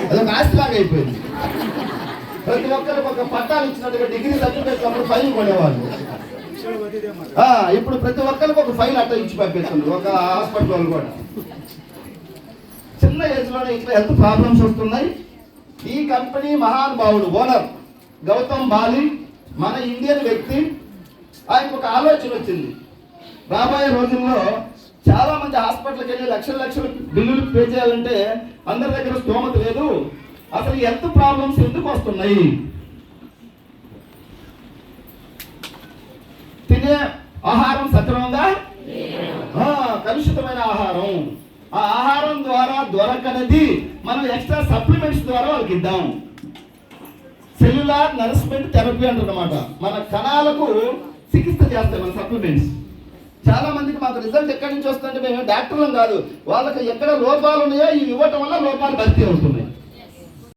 అదొక ఆస్తిలాగా అయిపోయింది. ప్రతి ఒక్కరికి ఒక పట్టాలు ఇచ్చినట్టుగా డిగ్రీ సర్టిఫికేట్ అప్పుడు ఫైల్ కొనేవాళ్ళు. ఇప్పుడు ప్రతి ఒక్కరికి ఒక ఫైల్ అట్ట ఇచ్చి పంపిస్తుంది ఒక హాస్పిటల్ వాళ్ళు కూడా. చిన్న ఏజ్ లోనే ఇట్లా హెల్త్ ప్రాబ్లమ్స్ వస్తున్నాయి. ఈ కంపెనీ మహానుభావుడు ఓనర్ గౌతమ్ బాలి మన ఇండియన్ వ్యక్తి. ఆయనకు ఒక ఆలోచన వచ్చింది. రాబోయే రోజుల్లో చాలా మంది హాస్పిటల్కి వెళ్ళి లక్షల లక్షల బిల్లులు పే చేయాలంటే అందరి దగ్గర స్తోమత లేదు. అసలు హెల్త్ ప్రాబ్లమ్స్ ఎందుకు వస్తున్నాయి? తినే ఆహారం సక్రమంగా, కలుషితమైన ఆహారం, ఆ ఆహారం ద్వారా దొరకనది మనం ఎక్స్ట్రా సప్లిమెంట్స్ ద్వారా వాళ్ళకి ఇద్దాం. సెల్యులార్ నరిష్మెంట్ థెరపీ అంటారన్నమాట. మన కణాలకు చికిత్స చేస్తాయి మన సప్లిమెంట్స్. చాలా మందికి మాకు రిజల్ట్ ఎక్కడి నుంచి వస్తుందంటే మేము డాక్టర్లం కాదు, వాళ్ళకి ఎక్కడ లోపాలు ఉన్నాయో ఇవి ఇవ్వటం వల్ల లోపాలు భర్తీ అవుతున్నాయి.